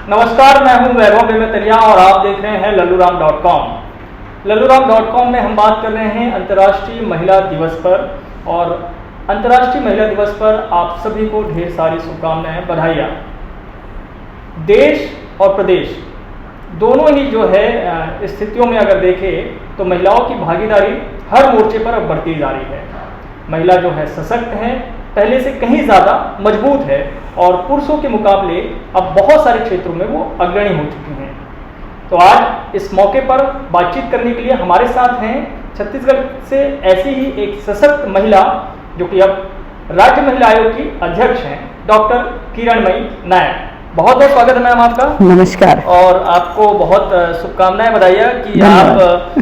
नमस्कार, मैं हूं वैभव बेमेतरिया और आप देख रहे हैं लल्लूराम.com। लल्लूराम.com में हम बात कर रहे हैं अंतर्राष्ट्रीय महिला दिवस पर। और अंतर्राष्ट्रीय महिला दिवस पर आप सभी को ढेर सारी शुभकामनाएं, बधाइयाँ। देश और प्रदेश दोनों ही जो है स्थितियों में अगर देखें तो महिलाओं की भागीदारी हर मोर्चे पर अब बढ़ती जा रही है। महिला जो है सशक्त है, पहले से कहीं ज़्यादा मजबूत है और पुरुषों के मुकाबले अब बहुत सारे क्षेत्रों में वो अग्रणी हो चुकी हैं। तो आज इस मौके पर बातचीत करने के लिए हमारे साथ हैं छत्तीसगढ़ से ऐसी ही एक सशक्त महिला जो कि अब राज्य महिला आयोग की अध्यक्ष हैं, डॉक्टर किरणमयी नायक। बहुत बहुत स्वागत है मैम आपका। नमस्कार। और आपको बहुत शुभकामनाएं, बधाइयाँ कि आप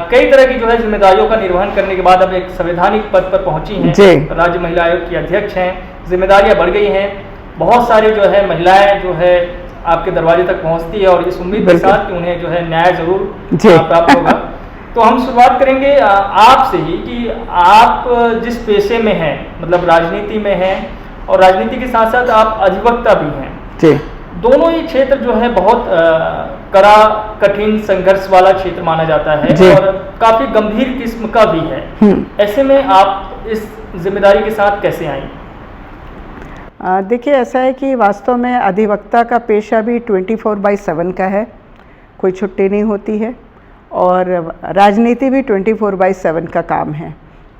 कई तरह की जो है जिम्मेदारियों का निर्वहन करने के बाद अब एक संवैधानिक पद पर पहुंची हैं, राज्य महिला आयोग की अध्यक्ष हैं। जिम्मेदारियां बढ़ गई हैं, बहुत सारे जो है महिलाएं जो है आपके दरवाजे तक पहुंचती है और इस उम्मीद के साथ कि उन्हें जो है न्याय जरूर प्राप्त होगा। तो हम शुरुआत करेंगे आपसे ही कि आप जिस पेशे में हैं, मतलब राजनीति में हैं और राजनीति के साथ साथ आप अधिवक्ता भी हैं। दोनों ही क्षेत्र जो है बहुत कड़ा, कठिन, संघर्ष वाला क्षेत्र माना जाता है और काफी गंभीर किस्म का भी है। ऐसे में आप इस जिम्मेदारी के साथ कैसे आई? देखिए, ऐसा है कि वास्तव में अधिवक्ता का पेशा भी 24/7 का है, कोई छुट्टी नहीं होती है। और राजनीति भी 24/7 का काम है,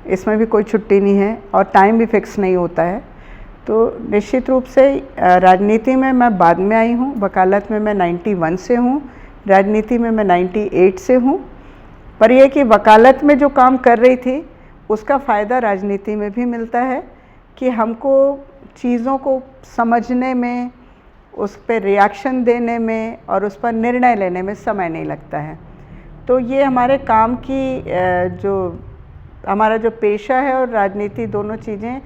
इसमें भी कोई छुट्टी नहीं है और टाइम भी फिक्स नहीं होता है। तो निश्चित रूप से राजनीति में मैं बाद में आई हूँ। वकालत में मैं 91 से हूँ, राजनीति में मैं 98 से हूँ। पर यह कि वकालत में जो काम कर रही थी उसका फ़ायदा राजनीति में भी मिलता है कि हमको चीज़ों को समझने में, उस पर रिएक्शन देने में और उस पर निर्णय लेने में समय नहीं लगता है। तो ये हमारे काम की जो हमारा जो पेशा है और राजनीति, दोनों चीज़ें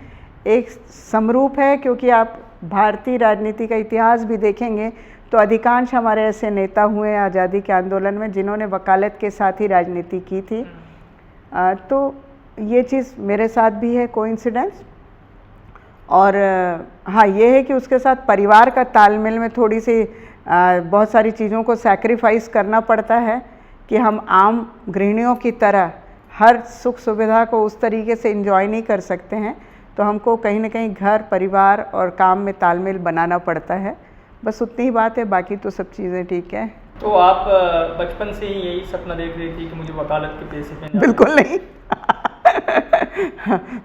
एक समरूप है। क्योंकि आप भारतीय राजनीति का इतिहास भी देखेंगे तो अधिकांश हमारे ऐसे नेता हुए आज़ादी के आंदोलन में जिन्होंने वकालत के साथ ही राजनीति की थी। तो ये चीज़ मेरे साथ भी है, कोइंसिडेंस। और हाँ, ये है कि उसके साथ परिवार का तालमेल में थोड़ी सी बहुत सारी चीज़ों को सैक्रिफाइस करना पड़ता है कि हम आम गृहिणियों की तरह हर सुख सुविधा को उस तरीके से एंजॉय नहीं कर सकते हैं। तो हमको कहीं ना कहीं घर, परिवार और काम में तालमेल बनाना पड़ता है। बस उतनी ही बात है, बाकी तो सब चीज़ें ठीक है। तो आप बचपन से ही यही सपना देख रही थी कि मुझे वकालत के पेशे में? बिल्कुल नहीं।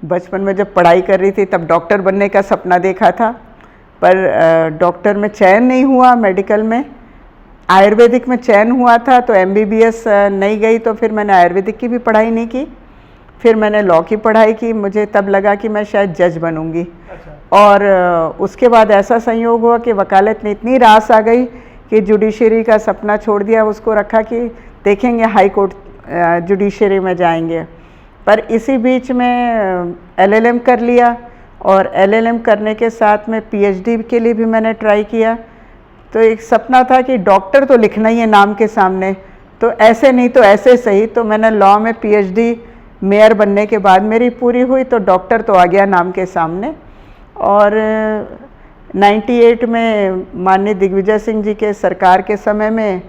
बचपन में जब पढ़ाई कर रही थी तब डॉक्टर बनने का सपना देखा था, पर डॉक्टर में चयन नहीं हुआ। मेडिकल में आयुर्वेदिक में चयन हुआ था तो MBBS नहीं गई, तो फिर मैंने आयुर्वेदिक की भी पढ़ाई नहीं की। फिर मैंने लॉ की पढ़ाई की, मुझे तब लगा कि मैं शायद जज बनूंगी। और उसके बाद ऐसा संयोग हुआ कि वकालत में इतनी रास आ गई कि जुडिशरी का सपना छोड़ दिया, उसको रखा कि देखेंगे हाई कोर्ट, जुडिशरी में जाएंगे। पर इसी बीच में LLM कर लिया और LLM करने के साथ में PhD के लिए भी मैंने ट्राई किया। तो एक सपना था कि डॉक्टर तो लिखना ही है नाम के सामने, तो ऐसे नहीं तो ऐसे सही। तो मैंने लॉ में PhD मेयर बनने के बाद मेरी पूरी हुई, तो डॉक्टर तो आ गया नाम के सामने। और 98 में माननीय दिग्विजय सिंह जी के सरकार के समय में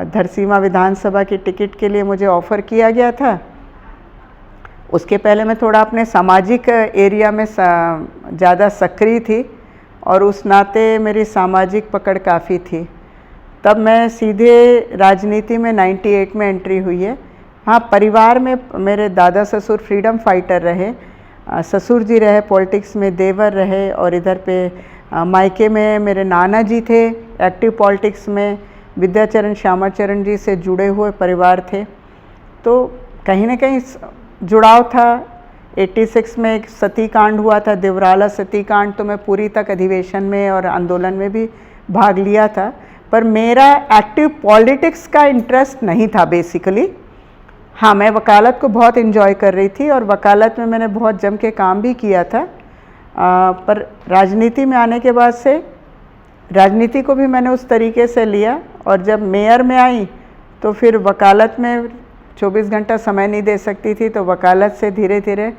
धरसींवा विधानसभा की टिकट के लिए मुझे ऑफ़र किया गया था। उसके पहले मैं थोड़ा अपने सामाजिक एरिया में ज़्यादा सक्रिय थी और उस नाते मेरी सामाजिक पकड़ काफ़ी थी। तब मैं सीधे राजनीति में 98 में एंट्री हुई है। हाँ, परिवार में मेरे दादा ससुर फ्रीडम फाइटर रहे, ससुर जी रहे पॉलिटिक्स में, देवर रहे, और इधर पे मायके में मेरे नाना जी थे एक्टिव पॉलिटिक्स में, विद्याचरण श्यामाचरण जी से जुड़े हुए परिवार थे। तो कहीं ना कहीं जुड़ाव था। 86 में एक सती कांड हुआ था, देवराला सती कांड, तो मैं पूरी तक अधिवेशन में और आंदोलन में भी भाग लिया था। पर मेरा एक्टिव पॉलिटिक्स का इंटरेस्ट नहीं था बेसिकली। हाँ, मैं वकालत को बहुत एंजॉय कर रही थी और वकालत में मैंने बहुत जम के काम भी किया था। पर राजनीति में आने के बाद से राजनीति को भी मैंने उस तरीके से लिया, और जब मेयर में आई तो फिर वकालत में 24 घंटा समय नहीं दे सकती थी, तो वकालत से धीरे धीरे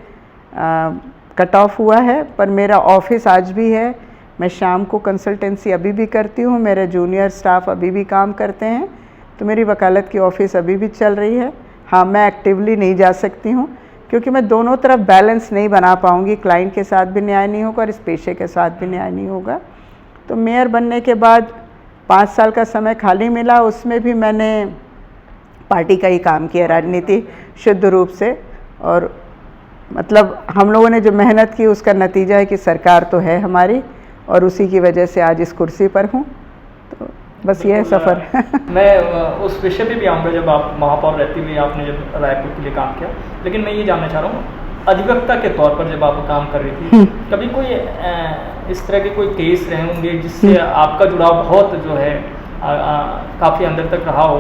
कट ऑफ हुआ है। पर मेरा ऑफिस आज भी है, मैं शाम को कंसल्टेंसी अभी भी करती हूँ, मेरे जूनियर स्टाफ अभी भी काम करते हैं, तो मेरी वकालत की ऑफ़िस अभी भी चल रही है। हाँ, मैं एक्टिवली नहीं जा सकती हूँ क्योंकि मैं दोनों तरफ बैलेंस नहीं बना पाऊँगी, क्लाइंट के साथ भी न्याय नहीं होगा और इस पेशे के साथ भी न्याय नहीं होगा। तो मेयर बनने के बाद 5 साल का समय खाली मिला, उसमें भी मैंने पार्टी का ही काम किया, राजनीति शुद्ध रूप से। और मतलब हम लोगों ने जो मेहनत की उसका नतीजा है कि सरकार तो है हमारी और उसी की वजह से आज इस कुर्सी पर हूँ। तो बस ये है सफ़र। मैं उस विषय पे भी आऊँगा जब आप महापौर रहती हुई आपने जब रायपुर के लिए काम किया, लेकिन मैं ये जानना चाह रहा हूँ अधिवक्ता के तौर पर जब आप काम कर रही थी, कभी कोई इस तरह के कोई केस रहे होंगे जिससे आपका जुड़ाव बहुत जो है काफ़ी अंदर तक रहा हो,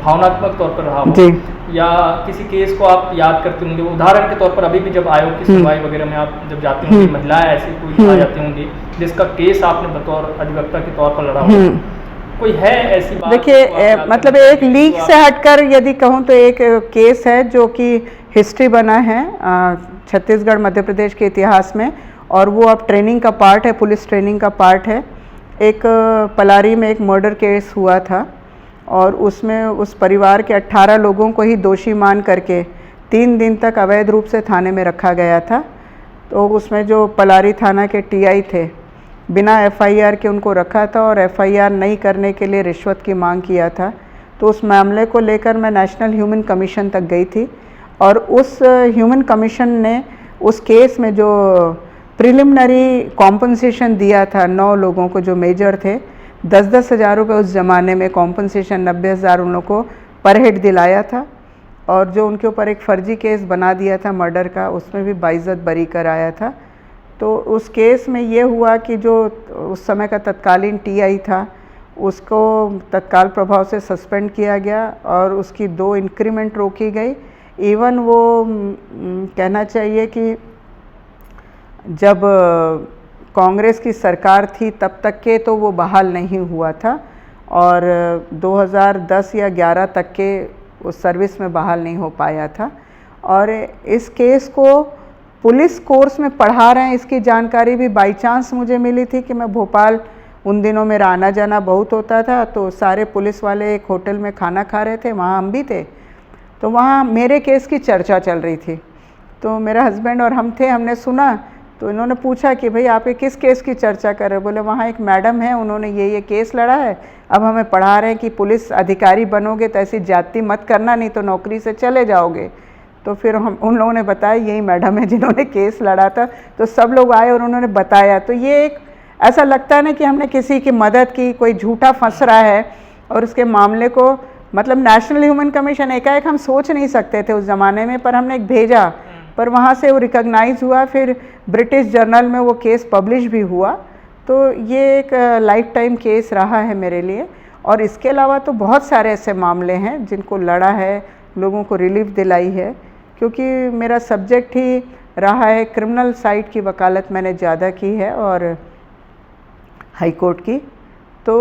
भावनात्मक तौर पर रहा हो, या किसी केस को आप याद करते होंगे? उदाहरण के तौर पर अभी भी जब आयोग की सुनवाई वगैरह में आप जब जाती होंगी, महिलाएं ऐसी कोई आ जाती होंगी जिसका केस आपने बतौर अधिवक्ता के तौर पर लड़ा हो, कोई है ऐसी बात? देखिए, मतलब एक लीग से हटकर यदि कहूँ तो एक केस है जो कि हिस्ट्री बना है छत्तीसगढ़ मध्य प्रदेश के इतिहास में, और वो अब ट्रेनिंग का पार्ट है, पुलिस ट्रेनिंग का पार्ट है। एक पलारी में एक मर्डर केस हुआ था और उसमें उस परिवार के 18 लोगों को ही दोषी मान करके 3 दिन तक अवैध रूप से थाने में रखा गया था। तो उसमें जो पलारी थाना के टीआई थे, बिना एफआईआर के उनको रखा था और एफआईआर नहीं करने के लिए रिश्वत की मांग किया था। तो उस मामले को लेकर मैं नेशनल ह्यूमन कमीशन तक गई थी और उस ह्यूमन कमीशन ने उस केस में जो प्रिलिमिनरी कॉम्पनसेशन दिया था 9 लोगों को जो मेजर थे, 10-10 हज़ार रुपये उस ज़माने में कॉम्पनसेशन, 90 हज़ार उन लोगों को पर हेड दिलाया था। और जो उनके ऊपर एक फ़र्जी केस बना दिया था मर्डर का, उसमें भी बाइज्जत बरी कराया था। तो उस केस में ये हुआ कि जो उस समय का तत्कालीन टीआई था उसको तत्काल प्रभाव से सस्पेंड किया गया और उसकी 2 इंक्रीमेंट रोकी गई। इवन वो कहना चाहिए कि जब कांग्रेस की सरकार थी तब तक के तो वो बहाल नहीं हुआ था और 2010 या 11 तक के उस सर्विस में बहाल नहीं हो पाया था। और इस केस को पुलिस कोर्स में पढ़ा रहे हैं, इसकी जानकारी भी बाई चांस मुझे मिली थी कि मैं भोपाल, उन दिनों मेरा आना जाना बहुत होता था, तो सारे पुलिस वाले एक होटल में खाना खा रहे थे, वहाँ हम भी थे, तो वहाँ मेरे केस की चर्चा चल रही थी। तो मेरा हस्बैंड और हम थे, हमने सुना, तो इन्होंने पूछा कि भाई आप ये किस केस की चर्चा कर रहे हो? बोले वहाँ एक मैडम है, उन्होंने ये केस लड़ा है, अब हमें पढ़ा रहे हैं कि पुलिस अधिकारी बनोगे तो ऐसी जाति मत करना, नहीं तो नौकरी से चले जाओगे। तो फिर हम उन लोगों ने बताया यही मैडम है जिन्होंने केस लड़ा था। तो सब लोग आए और उन्होंने बताया। तो ये एक ऐसा लगता है ना कि हमने किसी की मदद की, कोई झूठा फंस रहा है और उसके मामले को, मतलब नेशनल ह्यूमन कमीशन एकाएक हम सोच नहीं सकते थे उस ज़माने में, पर हमने एक भेजा, पर वहाँ से वो रिकॉग्नाइज हुआ, फिर ब्रिटिश जर्नल में वो केस पब्लिश भी हुआ। तो ये एक लाइफ टाइम केस रहा है मेरे लिए। और इसके अलावा तो बहुत सारे ऐसे मामले हैं जिनको लड़ा है, लोगों को रिलीफ दिलाई है, क्योंकि मेरा सब्जेक्ट ही रहा है क्रिमिनल साइड की वकालत मैंने ज़्यादा की है और हाई कोर्ट की। तो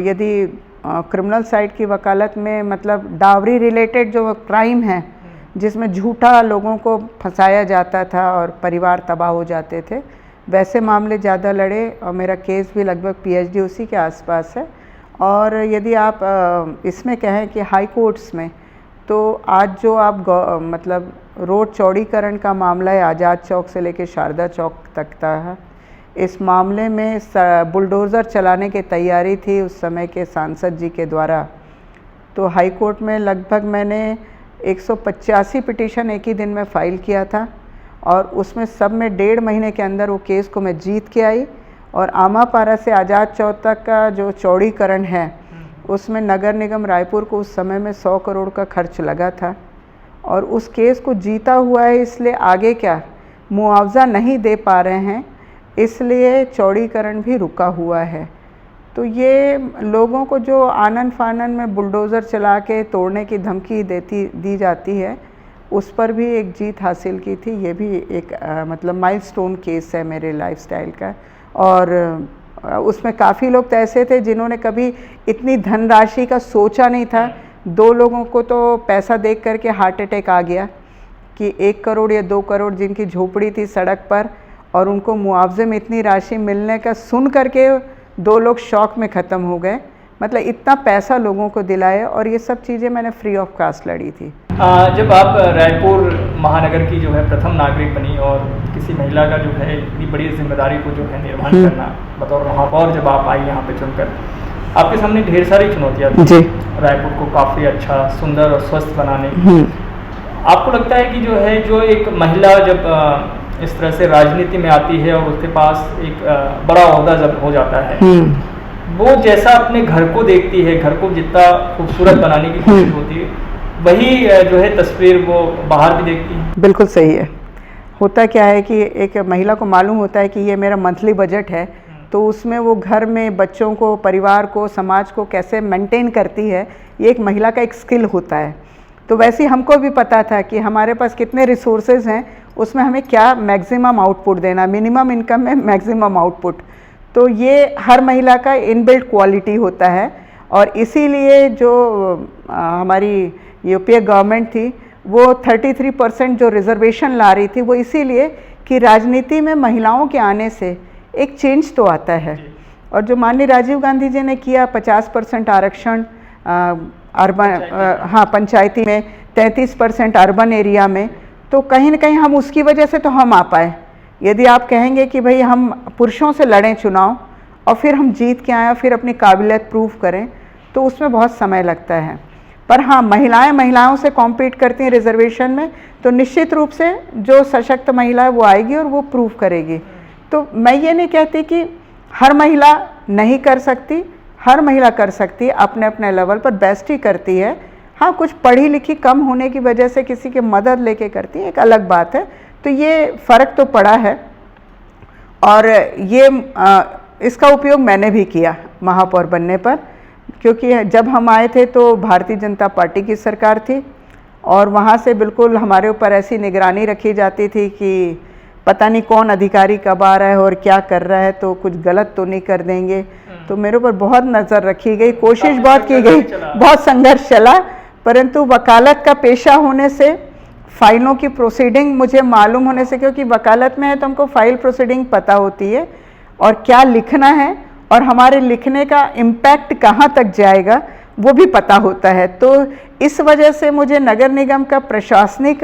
यदि क्रिमिनल साइड की वकालत में मतलब डावरी रिलेटेड जो क्राइम है जिसमें झूठा लोगों को फंसाया जाता था और परिवार तबाह हो जाते थे, वैसे मामले ज़्यादा लड़े और मेरा केस भी लगभग पीएचडी उसी के आसपास है। और यदि आप इसमें कहें कि हाई कोर्ट्स में, तो आज जो आप मतलब रोड चौड़ीकरण का मामला है, आज़ाद चौक से लेकर शारदा चौक तक था, इस मामले में बुलडोज़र चलाने की तैयारी थी उस समय के सांसद जी के द्वारा। तो हाई कोर्ट में लगभग मैंने 185 पिटीशन एक ही दिन में फ़ाइल किया था और उसमें सब में 1.5 महीने के अंदर वो केस को मैं जीत के आई। और आमापारा से आज़ाद चौक तक का जो चौड़ीकरण है उसमें नगर निगम रायपुर को उस समय में 100 करोड़ का खर्च लगा था और उस केस को जीता हुआ है, इसलिए आगे क्या मुआवजा नहीं दे पा रहे हैं, इसलिए चौड़ीकरण भी रुका हुआ है। तो ये लोगों को जो आनन फानन में बुलडोज़र चला के तोड़ने की धमकी दी जाती है, उस पर भी एक जीत हासिल की थी। ये भी एक मतलब माइलस्टोन केस है मेरे लाइफस्टाइल का। और उसमें काफ़ी लोग तो ऐसे थे जिन्होंने कभी इतनी धनराशि का सोचा नहीं था। 2 लोगों को तो पैसा देख करके हार्ट अटैक आ गया कि 1 करोड़ या 2 करोड़ जिनकी झोपड़ी थी सड़क पर, और उनको मुआवजे में इतनी राशि मिलने का सुन करके 2 लोग शॉक में ख़त्म हो गए। मतलब इतना पैसा लोगों को दिलाया, और ये सब चीज़ें मैंने फ्री ऑफ कास्ट लड़ी थी। जब आप रायपुर महानगर की जो है प्रथम नागरिक बनी और किसी महिला का जो है इतनी बड़ी जिम्मेदारी को जो है निर्वहन करना बतौर महापौर, जब आप आई यहाँ पे चुनकर, आपके सामने ढेर सारी चुनौतियाँ थी जी। रायपुर को काफ़ी अच्छा, सुंदर और स्वस्थ बनाने की। आपको लगता है कि जो एक महिला जब इस तरह से राजनीति में आती है और उसके पास एक बड़ा ओहदा जब हो जाता है, वो जैसा अपने घर को देखती है, घर को जितना खूबसूरत बनाने की कोशिश होती है, वही जो है तस्वीर वो बाहर भी देखती है। बिल्कुल सही है। होता क्या है कि एक महिला को मालूम होता है कि ये मेरा मंथली बजट है, तो उसमें वो घर में बच्चों को, परिवार को, समाज को कैसे मेंटेन करती है, ये एक महिला का एक स्किल होता है। तो वैसे ही हमको भी पता था कि हमारे पास कितने रिसोर्सेज हैं, उसमें हमें क्या मैक्सिमम आउटपुट देना, मिनिमम इनकम में मैक्सिमम आउटपुट। तो ये हर महिला का इनबिल्ट क्वालिटी होता है, और इसीलिए जो हमारी यूपीए गवर्नमेंट थी वो 33% जो रिजर्वेशन ला रही थी, वो इसीलिए कि राजनीति में महिलाओं के आने से एक चेंज तो आता है। और जो माननीय राजीव गांधी जी ने किया 50% आरक्षण अर्बन, हाँ पंचायती में, 33% अर्बन एरिया में, तो कहीं ना कहीं हम उसकी वजह से तो हम आ पाए। यदि आप कहेंगे कि भाई हम पुरुषों से लड़ें चुनाव और फिर हम जीत के आए, फिर अपनी काबिलियत प्रूव करें, तो उसमें बहुत समय लगता है। पर हाँ, महिलाओं से कॉम्पीट करती हैं रिजर्वेशन में, तो निश्चित रूप से जो सशक्त महिला है वो आएगी और वो प्रूव करेगी। तो मैं ये नहीं कहती कि हर महिला नहीं कर सकती, हर महिला कर सकती है, अपने अपने लेवल पर बेस्ट ही करती है। हाँ, कुछ पढ़ी लिखी कम होने की वजह से किसी की मदद लेके करती है, एक अलग बात है। तो ये फ़र्क तो पड़ा है, और ये इसका उपयोग मैंने भी किया महापौर बनने पर, क्योंकि जब हम आए थे तो भारतीय जनता पार्टी की सरकार थी, और वहाँ से बिल्कुल हमारे ऊपर ऐसी निगरानी रखी जाती थी कि पता नहीं कौन अधिकारी कब आ रहा है और क्या कर रहा है, तो कुछ गलत तो नहीं कर देंगे। तो मेरे ऊपर बहुत नज़र रखी गई, कोशिश बहुत की गई, बहुत संघर्ष चला, परंतु वकालत का पेशा होने से, फाइलों की प्रोसीडिंग मुझे मालूम होने से, क्योंकि वकालत में है तो हमको फाइल प्रोसीडिंग पता होती है और क्या लिखना है और हमारे लिखने का इम्पैक्ट कहाँ तक जाएगा वो भी पता होता है। तो इस वजह से मुझे नगर निगम का प्रशासनिक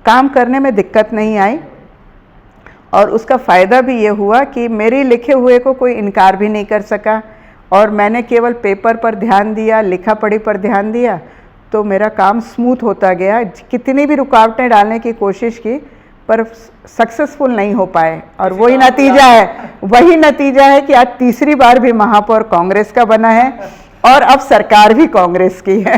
काम करने में दिक्कत नहीं आई, और उसका फ़ायदा भी ये हुआ कि मेरे लिखे हुए को कोई इनकार भी नहीं कर सका, और मैंने केवल पेपर पर ध्यान दिया, लिखा पढ़ी पर ध्यान दिया, तो मेरा काम स्मूथ होता गया। कितनी भी रुकावटें डालने की कोशिश की, पर सक्सेसफुल नहीं हो पाए, और वही नतीजा है कि आज तीसरी बार भी महापौर कांग्रेस का बना है और अब सरकार भी कांग्रेस की है।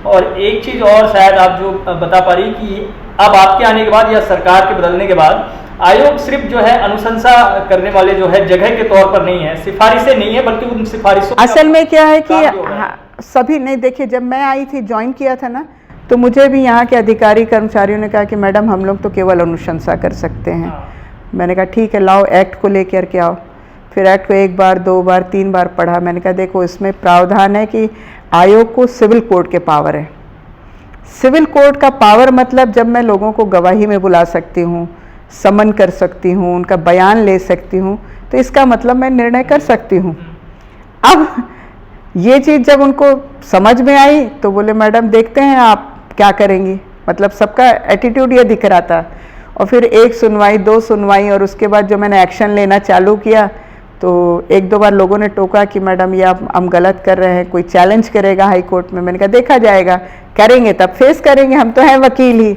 और एक चीज़ और शायद आप जो बता पा रही कि अब आपके आने के बाद या सरकार के बदलने के बाद आयोग सिर्फ जो है अनुशंसा करने वाले जो है जगह के तौर पर नहीं है, सिफारिशें नहीं है, बल्कि उन सिफारिशों असल में क्या है कि सभी नहीं, देखिए जब मैं आई थी, ज्वाइन किया था ना, तो मुझे भी यहाँ के अधिकारी कर्मचारियों ने कहा कि मैडम हम लोग तो केवल अनुशंसा कर सकते हैं। मैंने कहा ठीक है, लाओ एक्ट को लेकर के आओ। फिर एक्ट को 1 बार 2 बार 3 बार पढ़ा। मैंने कहा देखो इसमें प्रावधान है कि आयोग को सिविल कोर्ट के पावर है। सिविल कोर्ट का पावर मतलब जब मैं लोगों को गवाही में बुला सकती हूँ, समन कर सकती हूँ, उनका बयान ले सकती हूँ, तो इसका मतलब मैं निर्णय कर सकती हूँ। अब ये चीज़ जब उनको समझ में आई तो बोले मैडम देखते हैं आप क्या करेंगी, मतलब सबका एटीट्यूड ये दिख रहा था। और फिर 1 सुनवाई 2 सुनवाई, और उसके बाद जो मैंने एक्शन लेना चालू किया तो 1-2 बार लोगों ने टोका कि मैडम ये आप हम गलत कर रहे हैं, कोई चैलेंज करेगा हाई कोर्ट में। मैंने कहा देखा जाएगा, करेंगे तब फेस करेंगे, हम तो हैं वकील ही।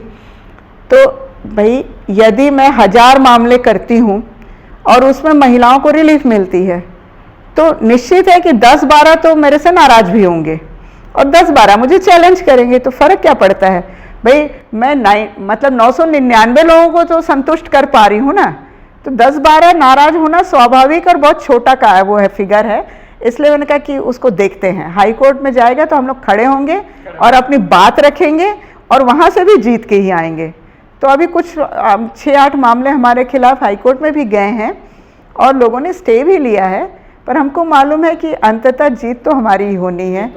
तो भाई यदि मैं 1000 मामले करती हूँ और उसमें महिलाओं को रिलीफ मिलती है, तो निश्चित है कि 10-12 तो मेरे से नाराज भी होंगे और 10-12 मुझे चैलेंज करेंगे। तो फ़र्क क्या पड़ता है भाई, मैं 999 लोगों को तो संतुष्ट कर पा रही हूँ ना, तो 10-12 नाराज होना स्वाभाविक और बहुत छोटा का वो है फिगर है। इसलिए मैंने कहा कि उसको देखते हैं, हाई कोर्ट में जाएगा तो हम लोग खड़े होंगे और अपनी बात रखेंगे और वहाँ से भी जीत के ही आएंगे। तो अभी कुछ 6-8 मामले हमारे खिलाफ हाई कोर्ट में भी गए हैं और लोगों ने स्टे भी लिया है, पर हमको मालूम है कि अंततः जीत तो हमारी ही होनी है।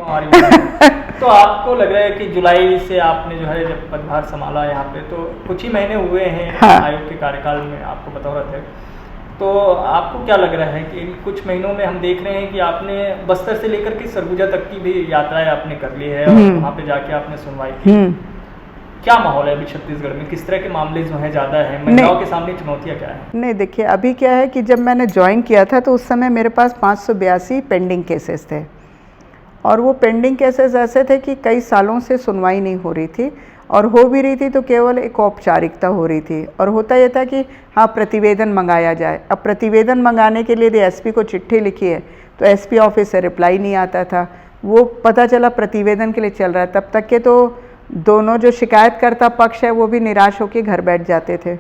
तो आपको लग रहा है कि जुलाई से आपने जो है जब पदभार संभाला यहाँ पे, तो कुछ ही महीने हुए हैं हाँ। आयोग के कार्यकाल में आपको बतौर अध्यक्ष, तो आपको क्या लग रहा है कि इन कुछ महीनों में हम देख रहे हैं कि आपने बस्तर से लेकर के सरगुजा तक की भी यात्राएं आपने कर ली है और वहाँ पे जाके आपने सुनवाई की। क्या माहौल है अभी छत्तीसगढ़ में, किस तरह के मामले जो हैं ज़्यादा हैं, महिलाओं के सामने चुनौतियाँ क्या है? नहीं देखिए, अभी क्या है कि जब मैंने ज्वाइन किया था तो उस समय मेरे पास 582 पेंडिंग केसेस थे, और वो पेंडिंग केसेस ऐसे थे कि कई सालों से सुनवाई नहीं हो रही थी, और हो भी रही थी तो केवल एक औपचारिकता हो रही थी। और होता यह था कि हाँ, प्रतिवेदन मंगाया जाए। अब प्रतिवेदन मंगाने के लिए यदि एसपी को चिट्ठी लिखी है तो एसपी ऑफिस से रिप्लाई नहीं आता था, वो पता चला प्रतिवेदन के लिए चल रहा है, तब तक के तो दोनों जो शिकायतकर्ता पक्ष है वो भी निराश होकर घर बैठ जाते थे।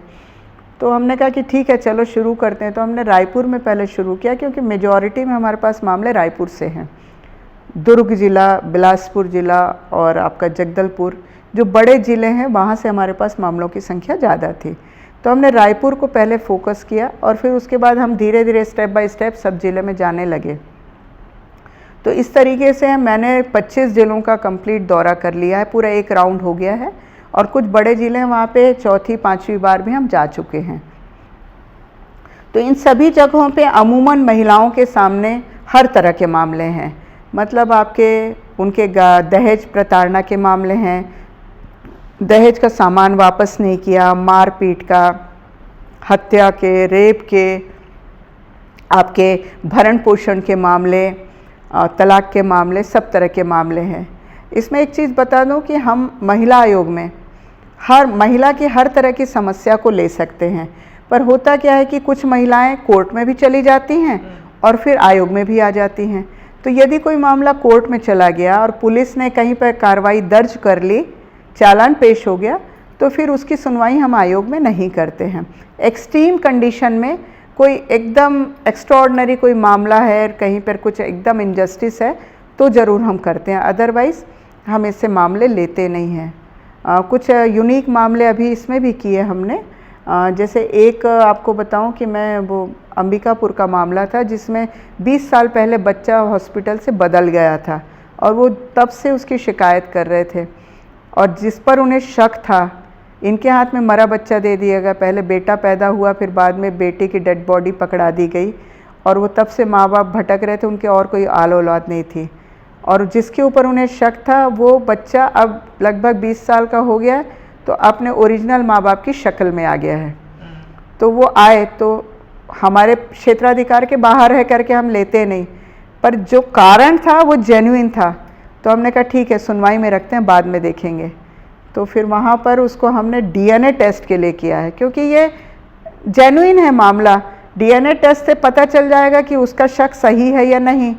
तो हमने कहा कि ठीक है, चलो शुरू करते हैं। तो हमने रायपुर में पहले शुरू किया, क्योंकि मेजॉरिटी में हमारे पास मामले रायपुर से हैं। दुर्ग जिला, बिलासपुर जिला और आपका जगदलपुर, जो बड़े ज़िले हैं, वहाँ से हमारे पास मामलों की संख्या ज़्यादा थी। तो हमने रायपुर को पहले फोकस किया, और फिर उसके बाद हम धीरे धीरे स्टेप बाय स्टेप सब ज़िले में जाने लगे। तो इस तरीके से मैंने 25 ज़िलों का कंप्लीट दौरा कर लिया है, पूरा एक राउंड हो गया है, और कुछ बड़े ज़िले हैं वहाँ पे चौथी पाँचवीं बार भी हम जा चुके हैं। तो इन सभी जगहों पे अमूमन महिलाओं के सामने हर तरह के मामले हैं, मतलब आपके उनके दहेज प्रताड़ना के मामले हैं, दहेज का सामान वापस नहीं किया, मारपीट का, हत्या के, रेप के, आपके भरण पोषण के मामले, तलाक के मामले, सब तरह के मामले हैं। इसमें एक चीज़ बता दूं कि हम महिला आयोग में हर महिला की हर तरह की समस्या को ले सकते हैं, पर होता क्या है कि कुछ महिलाएं कोर्ट में भी चली जाती हैं और फिर आयोग में भी आ जाती हैं। तो यदि कोई मामला कोर्ट में चला गया और पुलिस ने कहीं पर कार्रवाई दर्ज कर ली, चालान पेश हो गया, तो फिर उसकी सुनवाई हम आयोग में नहीं करते हैं। एक्सट्रीम कंडीशन में कोई एकदम एक्स्ट्रॉर्डनरी कोई मामला है, कहीं पर कुछ एकदम इनजस्टिस है, तो ज़रूर हम करते हैं, अदरवाइज़ हम इससे मामले लेते नहीं हैं। कुछ यूनिक मामले अभी इसमें भी किए हमने। जैसे एक आपको बताऊं कि मैं वो अंबिकापुर का मामला था, जिसमें 20 साल पहले बच्चा हॉस्पिटल से बदल गया था, और वो तब से उसकी शिकायत कर रहे थे, और जिस पर उन्हें शक था, इनके हाथ में मरा बच्चा दे दिया गया। पहले बेटा पैदा हुआ, फिर बाद में बेटे की डेड बॉडी पकड़ा दी गई, और वो तब से माँ बाप भटक रहे थे, उनके और कोई आल औलाद नहीं थी। और जिसके ऊपर उन्हें शक था, वो बच्चा अब लगभग 20 साल का हो गया, तो अपने ओरिजिनल माँ बाप की शक्ल में आ गया है। तो वो आए, तो हमारे क्षेत्राधिकार के बाहर है करके हम लेते नहीं, पर जो कारण था वो जेन्युइन था, तो हमने कहा ठीक है, सुनवाई में रखते हैं, बाद में देखेंगे। तो फिर वहाँ पर उसको हमने डीएनए टेस्ट के लिए किया है, क्योंकि ये जेन्युइन है मामला, डीएनए टेस्ट से पता चल जाएगा कि उसका शक सही है या नहीं।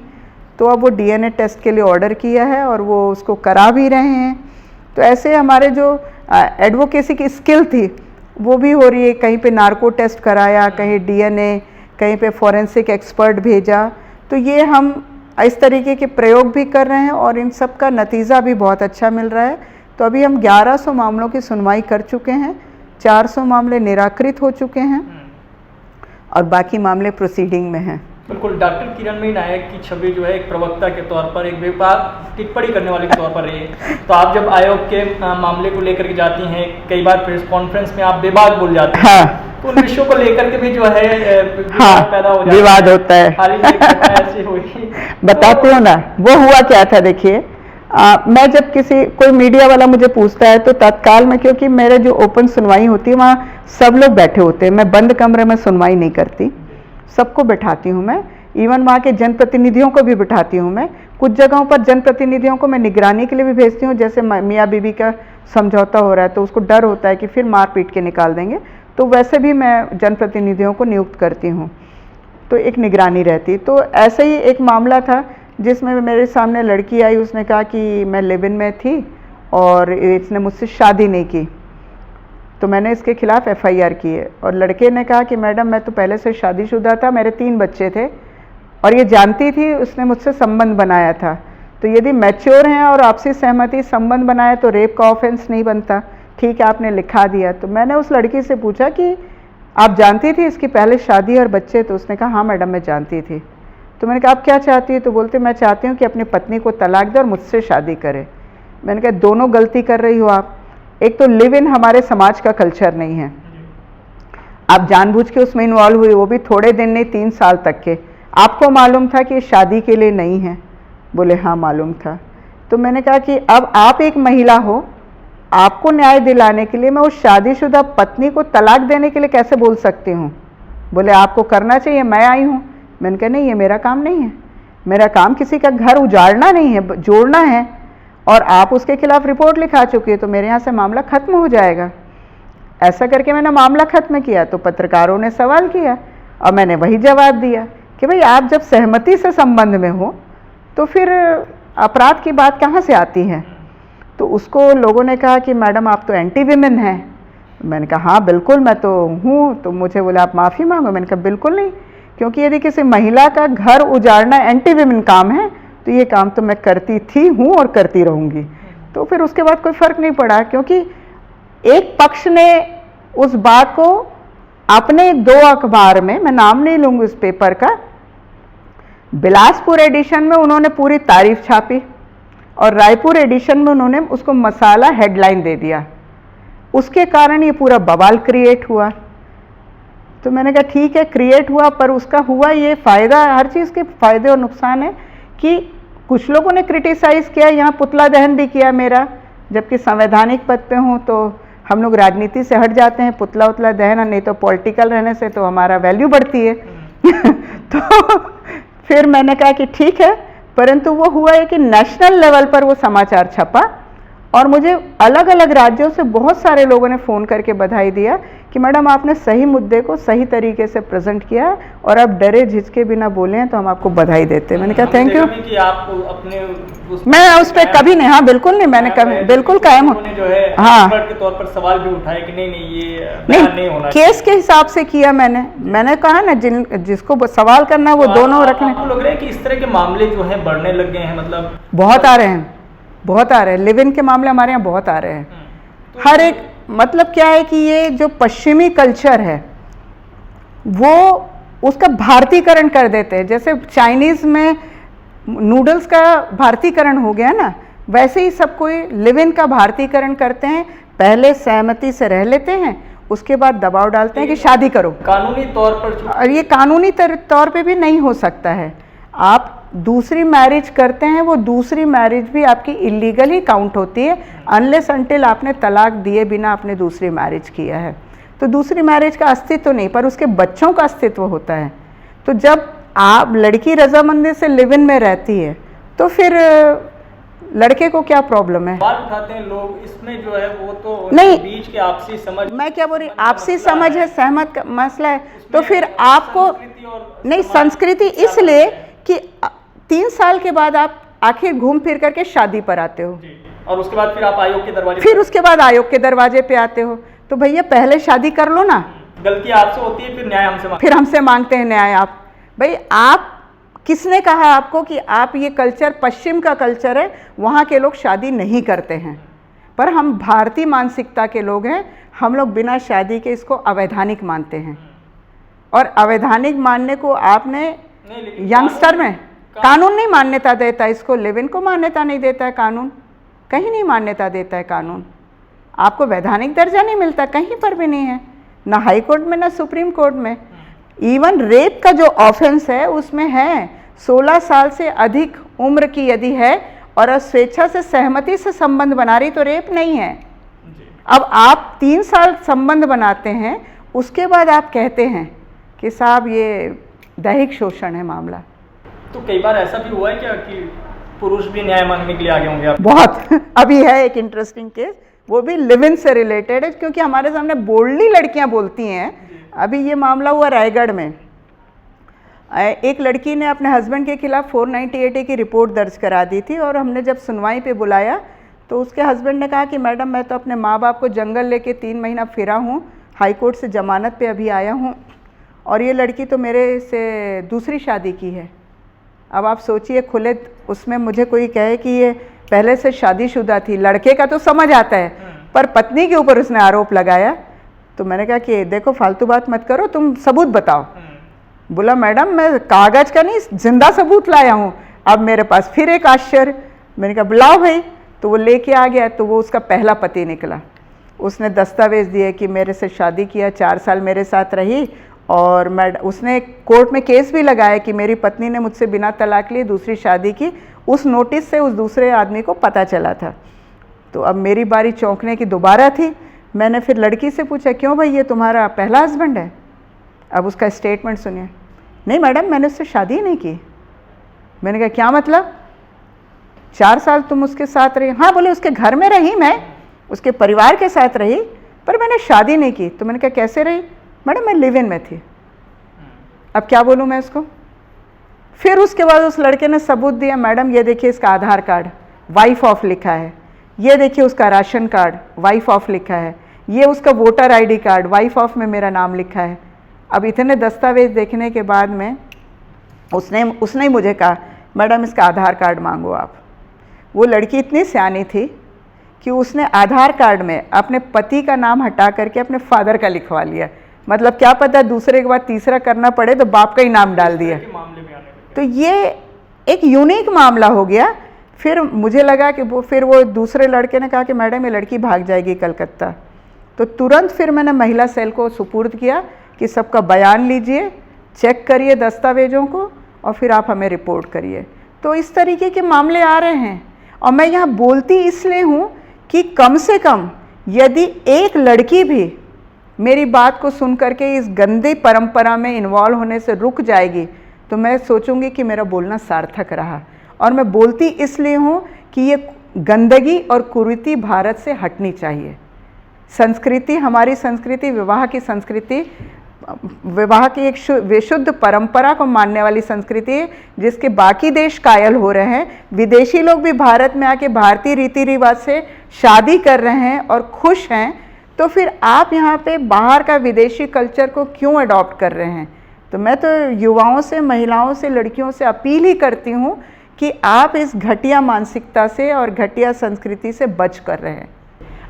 तो अब वो डीएनए टेस्ट के लिए ऑर्डर किया है, और वो उसको करा भी रहे हैं। तो ऐसे हमारे जो एडवोकेसी की स्किल थी वो भी हो रही है, कहीं पे नार्को टेस्ट कराया, कहीं डीएनए, कहीं पे फॉरेंसिक एक्सपर्ट भेजा। तो ये हम इस तरीके के प्रयोग भी कर रहे हैं, और इन सब का नतीजा भी बहुत अच्छा मिल रहा है। तो अभी हम 1100 मामलों की सुनवाई कर चुके हैं, 400 मामले निराकृत हो चुके हैं, और बाकी मामले प्रोसीडिंग में हैं। बिल्कुल, डॉक्टर किरणमयी नायक की छवि जो है एक प्रवक्ता के तौर पर, एक विवाद टिप्पणी करने वाले के तौर पर रही है। तो आप जब आयोग के मामले को लेकर के जाती हैं, कई बार प्रेस कॉन्फ्रेंस में आप बेबाक बोल जाते हैं। हाँ। तो उन विषयों को लेकर के भी जो है हाँ, पैदा हो जाता है, विवाद होता है। हाल ही में एक घटना ऐसी हुई। बताते हो ना, वो हुआ क्या था। देखिए, मैं जब कोई मीडिया वाला मुझे पूछता है, तो तत्काल में, क्योंकि मेरे जो ओपन सुनवाई होती है वहाँ सब लोग बैठे होते हैं, मैं बंद कमरे में सुनवाई नहीं करती, सबको बैठाती हूँ मैं, इवन वहाँ के जनप्रतिनिधियों को भी बिठाती हूँ मैं। कुछ जगहों पर जनप्रतिनिधियों को मैं निगरानी के लिए भी भेजती हूँ, जैसे मियाँ बीवी का समझौता हो रहा है, तो उसको डर होता है कि फिर मार पीट के निकाल देंगे, तो वैसे भी मैं जनप्रतिनिधियों को नियुक्त करती हूँ, तो एक निगरानी रहती। तो ऐसे ही एक मामला था जिसमें मेरे सामने लड़की आई, उसने कहा कि मैं लिव इन में थी और इसने मुझसे शादी नहीं की, तो मैंने इसके खिलाफ एफआईआर की है। और लड़के ने कहा कि मैडम, मैं तो पहले से शादीशुदा था, मेरे 3 बच्चे थे, और ये जानती थी, उसने मुझसे संबंध बनाया था। तो यदि मैच्योर हैं और आपसी सहमति संबंध बनाया तो रेप का ऑफेंस नहीं बनता। ठीक है, आपने लिखा दिया। तो मैंने उस लड़की से पूछा कि आप जानती थी इसकी पहले शादी और बच्चे? तो उसने कहा हाँ मैडम, मैं जानती थी। तो मैंने कहा आप क्या चाहती है? तो बोलते मैं चाहती हूँ कि अपनी पत्नी को तलाक दे और मुझसे शादी करे। मैंने कहा दोनों गलती कर रही हो आप। एक तो लिव इन हमारे समाज का कल्चर नहीं है, आप जानबूझ के उसमें इन्वॉल्व हुए, वो भी थोड़े दिन नहीं 3 साल तक के। आपको मालूम था कि शादी के लिए नहीं है? बोले हाँ मालूम था। तो मैंने कहा कि अब आप एक महिला हो, आपको न्याय दिलाने के लिए मैं उस शादीशुदा पत्नी को तलाक देने के लिए कैसे बोल सकती हूँ? बोले आपको करना चाहिए, मैं आई हूँ। मैंने कहा नहीं, ये मेरा काम नहीं है, मेरा काम किसी का घर उजाड़ना नहीं है, जोड़ना है। और आप उसके खिलाफ रिपोर्ट लिखा चुकी है तो मेरे यहाँ से मामला खत्म हो जाएगा। ऐसा करके मैंने मामला खत्म किया। तो पत्रकारों ने सवाल किया और मैंने वही जवाब दिया कि भाई आप जब सहमति से संबंध में हो तो फिर अपराध की बात कहाँ से आती है? तो उसको लोगों ने कहा कि मैडम आप तो एंटी विमेन हैं। मैंने कहा हाँ बिल्कुल मैं तो हूँ। तो मुझे बोले आप माफ़ी मांगो। मैंने कहा बिल्कुल नहीं, क्योंकि यदि किसी महिला का घर उजाड़ना एंटी विमेन काम है तो ये काम तो मैं करती थी, हूँ और करती रहूँगी। तो फिर उसके बाद कोई फ़र्क नहीं पड़ा, क्योंकि एक पक्ष ने उस बात को अपने 2 अखबार में, मैं नाम नहीं लूँगी उस पेपर का, बिलासपुर एडिशन में उन्होंने पूरी तारीफ छापी और रायपुर एडिशन में उन्होंने उसको मसाला हेडलाइन दे दिया। उसके कारण ये पूरा बवाल क्रिएट हुआ। तो मैंने कहा ठीक है क्रिएट हुआ, पर उसका हुआ ये फ़ायदा, हर चीज़ के फ़ायदे और नुकसान है कि कुछ लोगों ने क्रिटिसाइज़ किया, यहाँ पुतला दहन भी किया मेरा, जबकि संवैधानिक पद पे हूँ तो हम लोग राजनीति से हट जाते हैं, पुतला उतला दहन, नहीं तो पॉलिटिकल रहने से तो हमारा वैल्यू बढ़ती है। तो फिर मैंने कहा कि ठीक है, परंतु वो हुआ है कि नेशनल लेवल पर वो समाचार छपा और मुझे अलग अलग राज्यों से बहुत सारे लोगों ने फ़ोन करके बधाई दिया कि मैडम आपने सही मुद्दे को सही तरीके से प्रेजेंट किया और आप डरे झिझके बिना बोले हैं तो हम आपको बधाई देते हैं। मैंने कहा थैंक यू। कि आप अपने मैं उस पर कभी नहीं, हाँ बिल्कुल नहीं, मैंने कभी बिल्कुल कायम हूँ। हाँ के तौर पर सवाल भी उठाए कि नहीं ये नहीं होना, केस के हिसाब से किया मैंने कहा ना जिसको सवाल करना वो दोनों रखने। आपको लग रहा है कि इस तरह के मामले जो है बढ़ने लग गए हैं? मतलब बहुत आ रहे हैं, लिव इन के मामले हमारे यहाँ बहुत आ रहे हैं। हर एक, मतलब क्या है कि ये जो पश्चिमी कल्चर है वो उसका भारतीकरण कर देते हैं। जैसे चाइनीज़ में नूडल्स का भारतीकरण हो गया ना, वैसे ही सब कोई लिव इन का भारतीकरण करते हैं। पहले सहमति से रह लेते हैं, उसके बाद दबाव डालते हैं कि शादी करो। कानूनी तौर पर, और ये कानूनी तौर पे भी नहीं हो सकता है। आप दूसरी मैरिज करते हैं, वो दूसरी मैरिज भी आपकी इलीगल ही काउंट होती है अनलेस अनटिल आपने तलाक दिए बिना आपने दूसरी मैरिज किया है। तो दूसरी मैरिज का अस्तित्व तो नहीं, पर उसके बच्चों का अस्तित्व होता है। तो जब आप लड़की रजामंदी से लिव इन में रहती है तो फिर लड़के को क्या प्रॉब्लम है? बात उठाते हैं लोग, इसमें जो है वो तो नहीं, बीच के आपसी समझ, मैं क्या बोल रही, आपसी समझ है, सहमत का मसला है। तो फिर आपको नहीं, संस्कृति इसलिए कि 3 साल के बाद आप आखिर घूम फिर करके शादी पर आते हो और उसके बाद फिर आप आयोग के दरवाजे, फिर उसके बाद आयोग के दरवाजे पे आते हो। तो भैया पहले शादी कर लो ना। गलती आपसे होती है, फिर न्याय हमसे मांगते हैं न्याय आप। भाई आप, किसने कहा आपको कि आप, ये कल्चर पश्चिम का कल्चर है, वहाँ के लोग शादी नहीं करते हैं, पर हम भारतीय मानसिकता के लोग हैं, हम लोग बिना शादी के इसको अवैधानिक मानते हैं। और अवैधानिक मानने को आपने यंगस्टर में कानून नहीं मान्यता देता, इसको लिव इन को मान्यता नहीं देता है कानून, कहीं नहीं मान्यता देता है कानून। आपको वैधानिक दर्जा नहीं मिलता, कहीं पर भी नहीं है, ना हाई कोर्ट में ना सुप्रीम कोर्ट में। इवन रेप का जो ऑफेंस है उसमें है 16 साल से अधिक उम्र की यदि है और स्वेच्छा से सहमति से संबंध बना रही तो रेप नहीं है। अब आप 3 साल संबंध बनाते हैं, उसके बाद आप कहते हैं कि साहब ये दैहिक शोषण है मामला। तो कई बार ऐसा भी हुआ है क्या कि पुरुष भी न्याय मांगने के लिए आगे होंगे? आप बहुत अभी है एक इंटरेस्टिंग केस, वो भी लिव इन से रिलेटेड है, क्योंकि हमारे सामने बोल्डली लड़कियां बोलती हैं। अभी ये मामला हुआ रायगढ़ में, एक लड़की ने अपने हस्बैंड के खिलाफ 498A की रिपोर्ट दर्ज करा दी थी और हमने जब सुनवाई पे बुलाया तो उसके हस्बैंड ने कहा कि मैडम मैं तो अपने माँ बाप को जंगल लेके 3 महीना फिरा हूँ, हाई कोर्ट से जमानत पे अभी आया हूँ और ये लड़की तो मेरे से दूसरी शादी की है। अब आप सोचिए, खुले उसमें मुझे कोई कहे कि ये पहले से शादीशुदा थी, लड़के का तो समझ आता है, पर पत्नी के ऊपर उसने आरोप लगाया। तो मैंने कहा कि देखो फालतू बात मत करो, तुम सबूत बताओ। बोला मैडम मैं कागज का नहीं जिंदा सबूत लाया हूँ। अब मेरे पास फिर एक आश्चर्य, मैंने कहा बुलाओ भाई। तो वो लेके आ गया, तो वो उसका पहला पति निकला। उसने दस्तावेज दिए कि मेरे से शादी किया, 4 साल मेरे साथ रही, और उसने कोर्ट में केस भी लगाया कि मेरी पत्नी ने मुझसे बिना तलाक लिए दूसरी शादी की। उस नोटिस से उस दूसरे आदमी को पता चला था। तो अब मेरी बारी चौंकने की दोबारा थी। मैंने फिर लड़की से पूछा, क्यों भाई, ये तुम्हारा पहला हस्बैंड है? अब उसका स्टेटमेंट सुनिए। नहीं मैडम, मैंने उससे शादी ही नहीं की। मैंने कहा क्या मतलब? 4 साल तुम उसके साथ रही? हाँ। बोले उसके घर में रही, मैं उसके परिवार के साथ रही, पर मैंने शादी नहीं की। तो मैंने कहा कैसे रही? मैडम मैं लिव इन में थी। अब क्या बोलूँ मैं उसको? फिर उसके बाद उस लड़के ने सबूत दिया, मैडम ये देखिए इसका आधार कार्ड वाइफ ऑफ लिखा है, ये देखिए उसका राशन कार्ड वाइफ ऑफ लिखा है, ये उसका voter ID card wife of में मेरा नाम लिखा है। अब इतने दस्तावेज देखने के बाद में उसने ही मुझे कहा, मैडम इसका आधार कार्ड मांगो आप। वो लड़की इतनी सियानी थी कि उसने आधार कार्ड में अपने पति का नाम हटा करके अपने फादर का लिखवा लिया। मतलब क्या पता दूसरे के बाद तीसरा करना पड़े तो बाप का ही नाम डाल दिया। तो ये एक यूनिक मामला हो गया। फिर मुझे लगा कि वो दूसरे लड़के ने कहा कि मैडम ये लड़की भाग जाएगी कलकत्ता। तो तुरंत फिर मैंने महिला सेल को सुपुर्द किया कि सबका बयान लीजिए, चेक करिए दस्तावेजों को, और फिर आप हमें रिपोर्ट करिए। तो इस तरीके के मामले आ रहे हैं। और मैं यहाँ बोलती इसलिए हूँ कि कम से कम यदि एक लड़की भी मेरी बात को सुन करके इस गंदी परंपरा में इन्वॉल्व होने से रुक जाएगी तो मैं सोचूंगी कि मेरा बोलना सार्थक रहा। और मैं बोलती इसलिए हूँ कि ये गंदगी और कुरीति भारत से हटनी चाहिए। संस्कृति, हमारी संस्कृति विवाह की संस्कृति, विवाह की एक विशुद्ध परंपरा को मानने वाली संस्कृति है, जिसके बाकी देश कायल हो रहे हैं। विदेशी लोग भी भारत में आके भारतीय रीति रिवाज से शादी कर रहे हैं और खुश हैं। तो फिर आप यहाँ पे बाहर का विदेशी कल्चर को क्यों अडॉप्ट कर रहे हैं? तो मैं तो युवाओं से, महिलाओं से, लड़कियों से अपील ही करती हूँ कि आप इस घटिया मानसिकता से और घटिया संस्कृति से बच कर रहे हैं।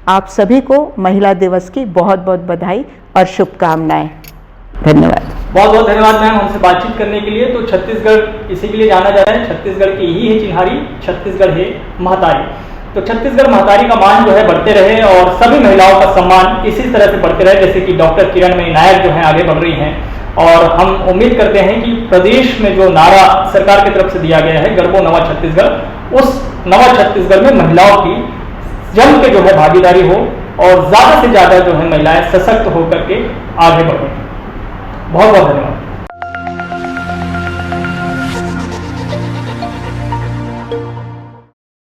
आप सभी को महिला दिवस की बहुत बहुत बधाई और शुभकामनाएं। धन्यवाद। बहुत बहुत धन्यवाद मैम हमसे बातचीत करने के लिए। तो छत्तीसगढ़ इसी के लिए जाना जा रहा है, छत्तीसगढ़ की ही है चिन्हारी, छत्तीसगढ़ है महतारी। तो छत्तीसगढ़ महतारी का मान जो है बढ़ते रहे और सभी महिलाओं का सम्मान इसी तरह से बढ़ते रहे, जैसे कि डॉक्टर किरणमयी नायक जो है आगे बढ़ रही हैं। और हम उम्मीद करते हैं कि प्रदेश में जो नारा सरकार की तरफ से दिया गया है, गढ़बो नवा छत्तीसगढ़, उस नवा छत्तीसगढ़ में महिलाओं की जम के जो है भागीदारी हो और ज़्यादा से ज़्यादा जो है महिलाएं सशक्त होकर के आगे बढ़ें। बहुत बहुत धन्यवाद।